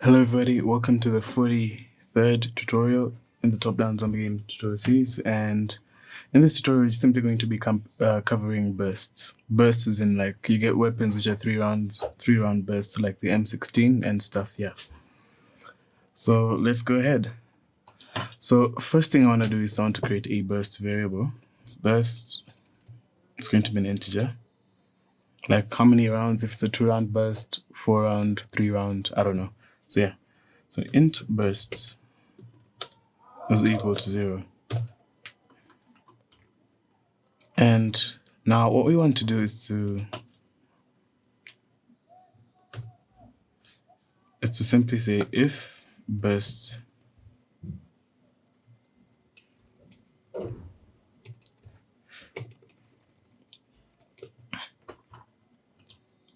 Hello everybody, welcome to the 43rd tutorial in the top-down zombie game tutorial series, and in this tutorial we're simply going to be covering bursts. Bursts is in like you get weapons which are three round bursts like the M16 and stuff, yeah. So let's go ahead. So first thing I want to do is I want to create a burst variable. Burst is going to be an integer. Like how many rounds, if it's a 2-round burst, 4-round, 3-round, I don't know. So yeah. So int burst is equal to 0. And now what we want to do is to simply say if burst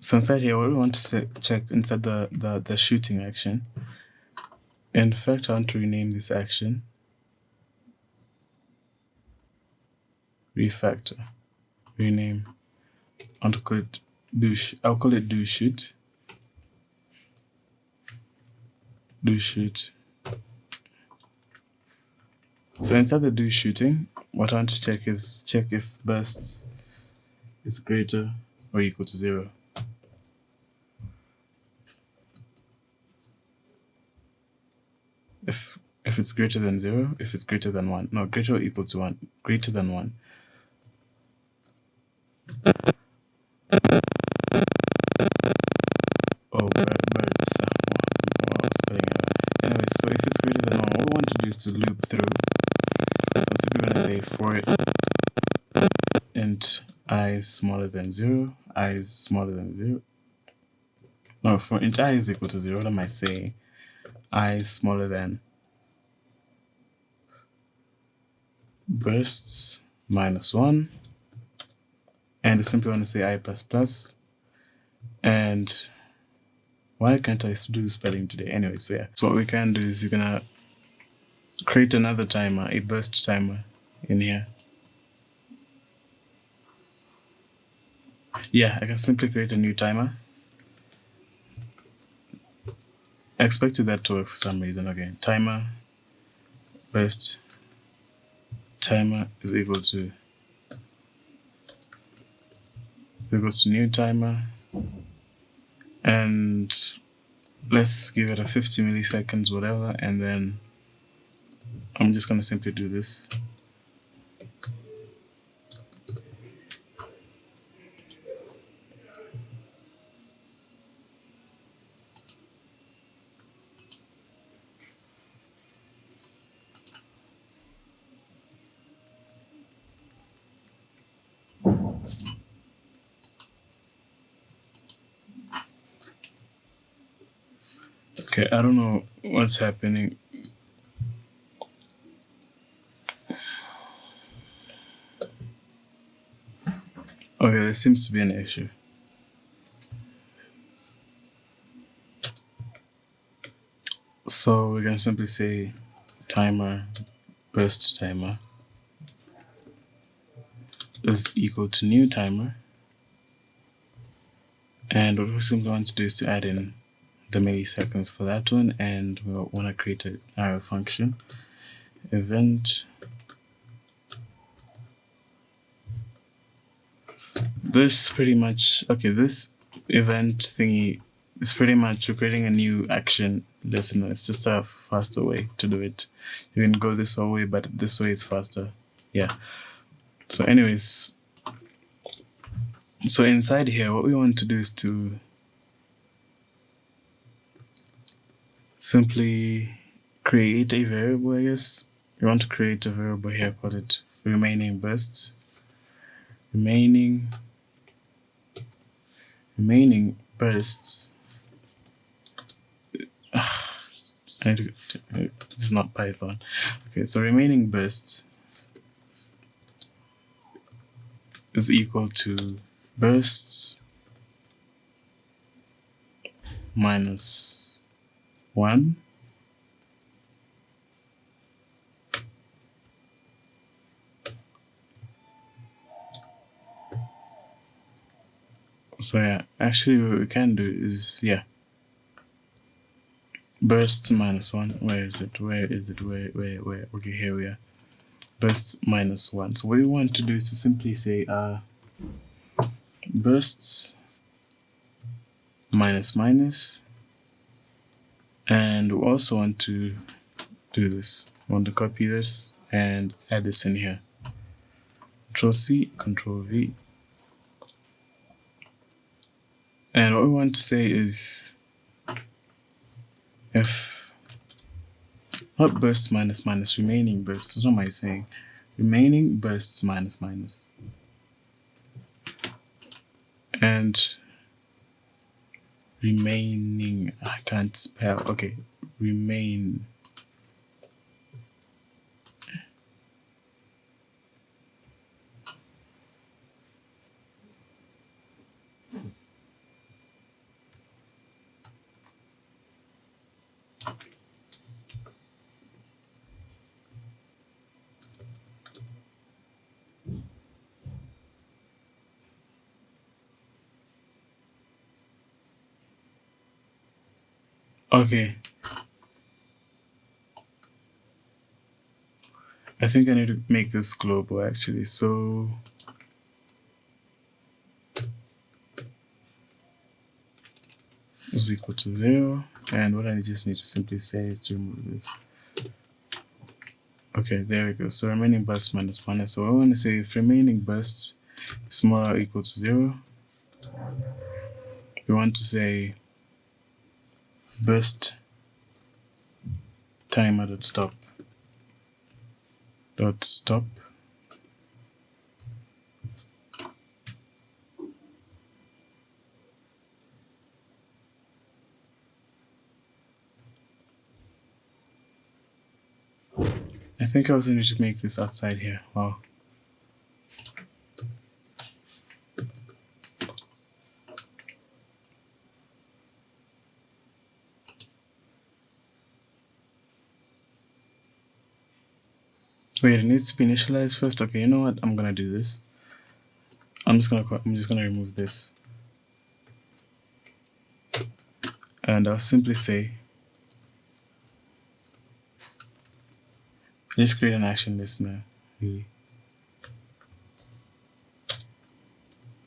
so inside here what we want to check inside the shooting action. In fact, I want to rename this action refactor. Rename. I want to call it I'll call it do shoot. Do shoot. So inside the do shooting, what I want to check if burst is greater or equal to 0. If it's greater than 0, if it's greater than 1, no, greater or equal to 1, greater than 1. Oh, birds. Wow, spelling error. Anyway, so if it's greater than 1, what we want to do is to loop through. I'm simply going to say for int I is smaller than 0, I is smaller than 0. No, for int I is equal to 0, what am I saying? I is smaller than bursts minus 1. And I simply want to say I plus plus. And why can't I do spelling today? Anyway, so yeah. So what we can do is you're gonna create another timer, a burst timer in here. Yeah, I can simply create a new timer. I expected that to work for some reason. Okay, timer burst timer is equals to new timer, and let's give it a 50 milliseconds, whatever, and then I'm just gonna simply do this. Okay, I don't know what's happening. Okay, there seems to be an issue. So we can simply say timer burst timer is equal to new timer, and what we simply want to do is to add in the milliseconds for that one, and we want to create an arrow function event. This pretty much, okay, this event thingy is pretty much we're creating a new action listener. It's just a faster way to do it. You can go this way, but this way is faster. Yeah. So anyways, so inside here, what we want to do is to simply create a variable, I guess. We want to create a variable here, call it remaining bursts. Remaining bursts. This is not Python. Okay, so remaining bursts is equal to bursts minus 1 so yeah, actually what we can do is, yeah, bursts -1. Where is it? Where is it? Where? Okay, here we are. Bursts -1. So what we want to do is to simply say bursts minus minus, and we also want to do this. We want to copy this and add this in here. Control C, Control V. And what we want to say is if not bursts minus minus, remaining bursts. What am I saying? Remaining bursts minus minus. And remaining, I can't spell. Okay, remain. Okay. I think I need to make this global actually. So is equal to 0. And what I just need to simply say is to remove this. Okay, there we go. So remaining burst minus minus. So I want to say if remaining burst is smaller or equal to 0, we want to say burst timer dot stop I think I also need to make this outside here. Wow. Wait, it needs to be initialized first. Okay, you know what? I'm gonna do this. I'm just gonna remove this, and I'll simply say just create an action listener.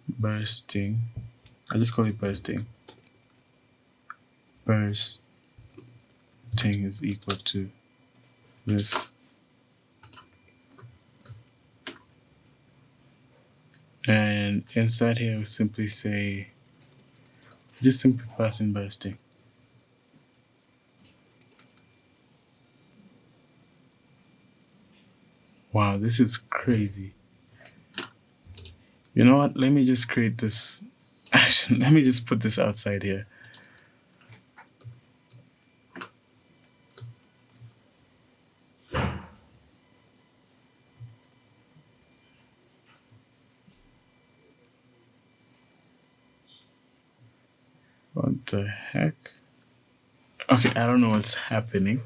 Bursting. I'll just call it bursting. Bursting is equal to this. And inside here, we'll simply say, just simply pass in bursting. Wow, this is crazy. You know what? Let me just create this action. Let me just put this outside here. What the heck? Okay, I don't know what's happening.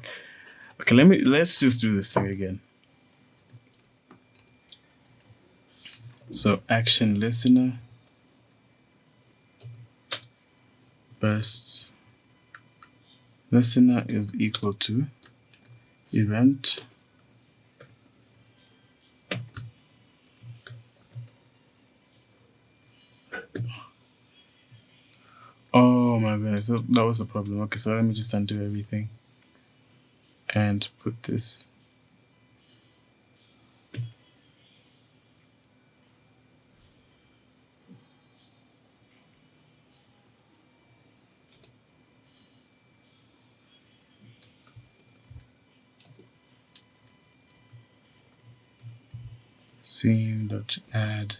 Okay, let's just do this thing again. So action listener bursts listener is equal to event oh my goodness, that was the problem. Okay, so let me just undo everything and put this. Scene.add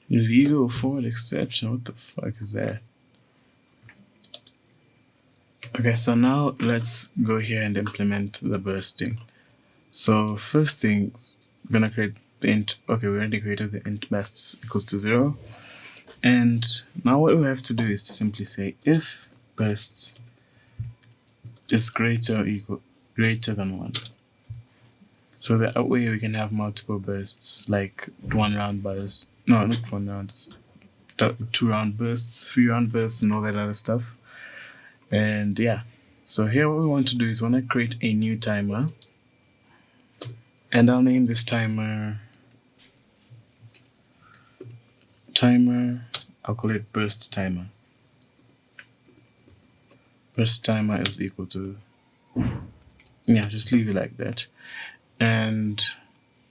illegal forward exception. What the fuck is that? Okay, so now let's go here and implement the bursting. So first thing, we're gonna create the int. Okay, we already created the int bursts equals to 0. And now what we have to do is to simply say if bursts is greater than 1. So that way we can have multiple bursts, like 1 round bursts. No, not 1 round. 2 round bursts, 3 round bursts, and all that other stuff. And yeah, so here what we want to do is want to create a new timer, and I'll name this timer I'll call it burst timer. Burst timer is equal to, yeah, just leave it like that. And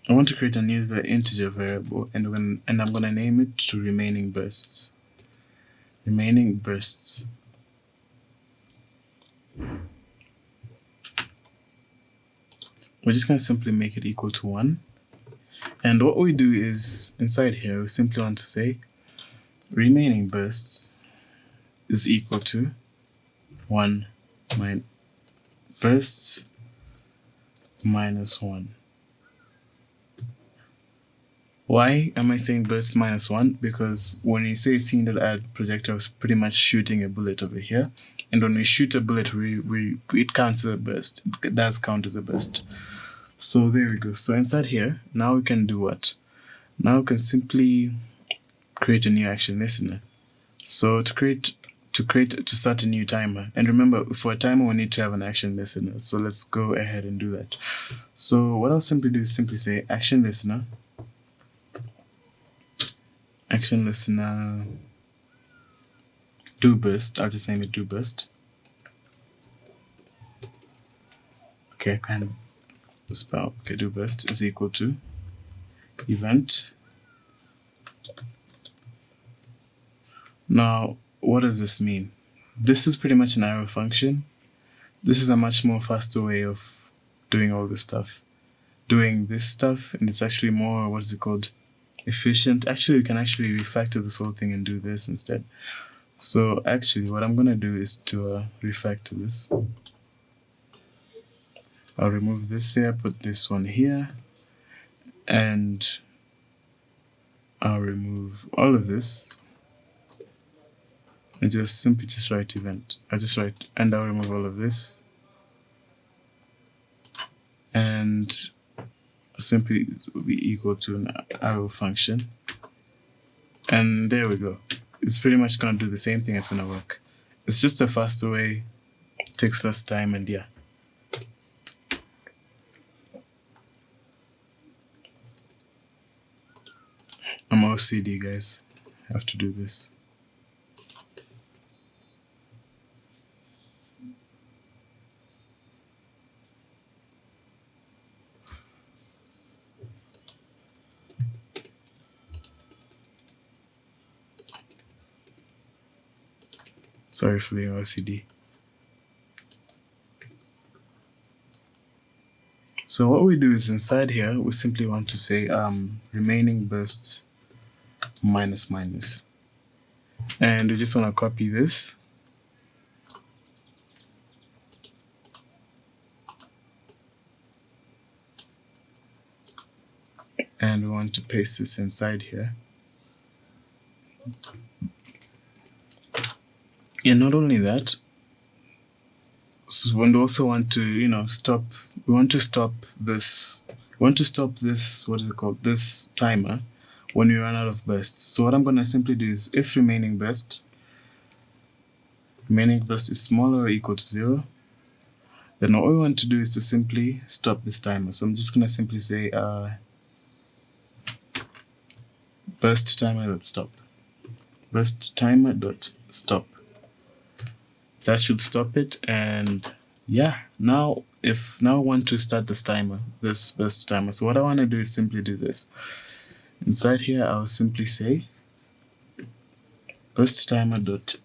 I want to create a new integer variable, and I'm gonna name it to remaining bursts. Remaining bursts. We're just gonna simply make it equal to 1. And what we do is inside here we simply want to say remaining bursts is equal to 1 bursts minus 1. Why am I saying bursts minus 1? Because when you say scene.add projectile, it's pretty much shooting a bullet over here. And when we shoot a bullet, it counts as a burst. It does count as a burst. So there we go. So inside here, now we can do what? Now we can simply create a new action listener. So to start a new timer. And remember, for a timer, we need to have an action listener. So let's go ahead and do that. So what I'll simply do is simply say action listener do burst. I'll just name it do burst. Okay, I can spell. Okay, do burst is equal to event. Now, what does this mean? This is pretty much an arrow function. This is a much more faster way of doing all this stuff. Doing this stuff, and it's actually more, what is it called? Efficient. Actually, we can actually refactor this whole thing and do this instead. So actually, what I'm gonna do is to refactor this. I'll remove this here, put this one here, and I'll remove all of this. And just simply write event. And I'll remove all of this. And simply it will be equal to an arrow function. And there we go. It's pretty much gonna do the same thing. It's gonna work. It's just a faster way, takes less time, and yeah. I'm OCD, guys. I have to do this. Sorry for being OCD. So what we do is inside here, we simply want to say remaining bursts minus minus. And we just want to copy this. And we want to paste this inside here. And not only that, so we also want to, stop. We want to stop this. What is it called? This timer when we run out of bursts. So what I'm going to simply do is if remaining burst is smaller or equal to 0, then what we want to do is to simply stop this timer. So I'm just going to simply say burst timer.stop. Burst timer.stop. That should stop it. And yeah, now I want to start this burst timer. So what I want to do is simply do this. Inside here, I'll simply say burst timer dot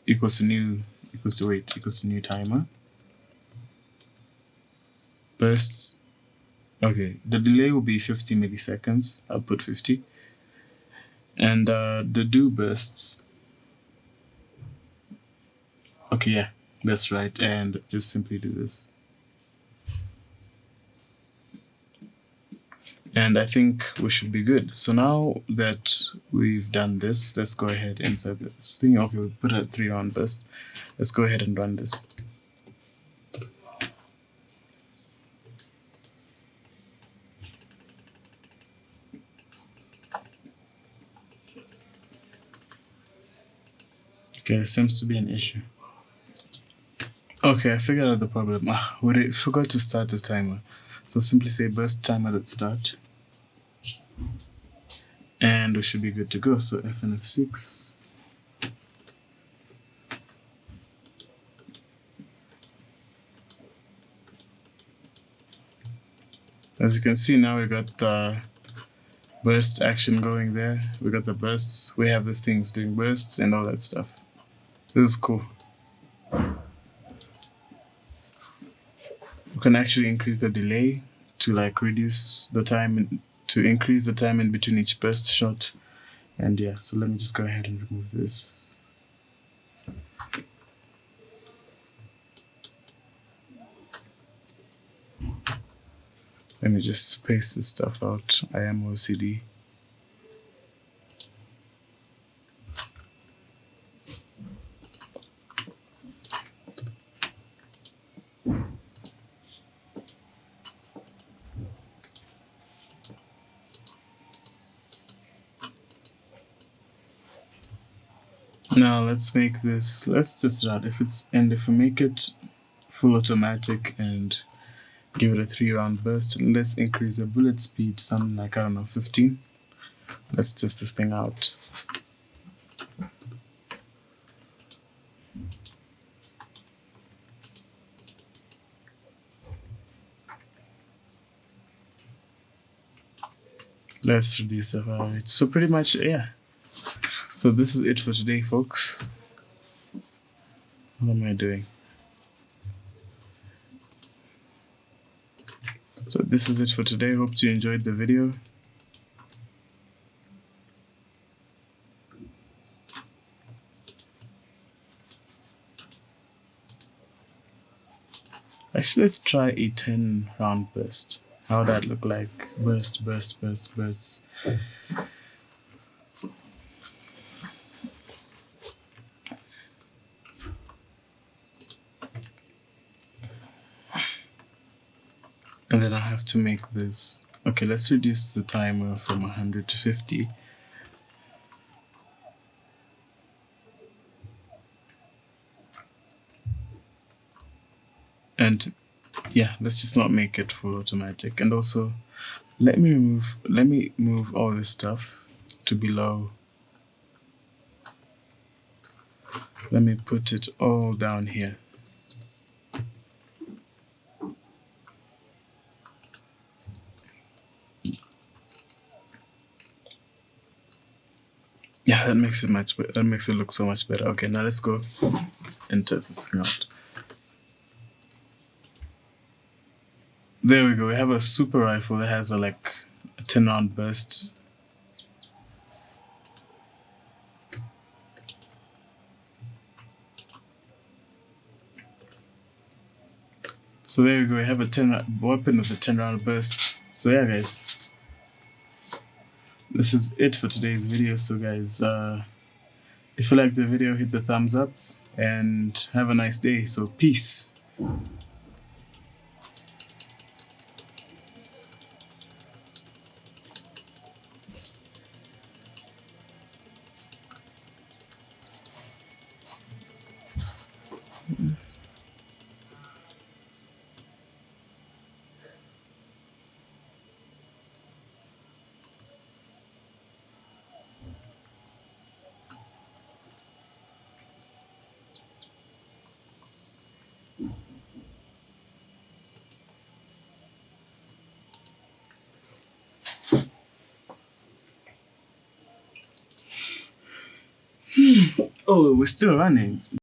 equals to new timer. Bursts. Okay, the delay will be 50 milliseconds. I'll put 50. And the do bursts. Okay, yeah, that's right. And just simply do this. And I think we should be good. So now that we've done this, let's go ahead inside this thing. Okay, we put a 3 round burst. Let's go ahead and run this. Okay, seems to be an issue. Okay, I figured out the problem. We forgot to start this timer. So simply say burst timer at start. And we should be good to go. So F and F6. As you can see now, we got the burst action going there. We got the bursts. We have these things doing bursts and all that stuff. This is cool. We can actually increase the delay to like reduce the time, to increase the time in between each burst shot. And yeah, so let me just go ahead and remove this. Let me just space this stuff out. I am OCD. Now let's make this, let's test it out. If we make it full automatic and give it a 3-round burst, and let's increase the bullet speed to something like, I don't know, 15. Let's test this thing out. Let's reduce the file rate. So pretty much, yeah. So this is it for today, folks. What am I doing? So this is it for today. Hope you enjoyed the video. Actually, let's try a 10-round burst. How would that look like? Burst, burst, burst, burst. And then I have to make this. Okay, let's reduce the timer from 100 to 50. And yeah, let's just not make it full automatic. And also, let me move all this stuff to below. Let me put it all down here. Yeah, that makes it much better. That makes it look so much better. Okay, now let's go and test this thing out. There we go. We have a super rifle that has a 10-round burst. So there we go. We have a weapon with a 10-round burst. So yeah, guys, this is it for today's video. So guys, if you liked the video, hit the thumbs up and have a nice day. So peace. Oh, we're still running.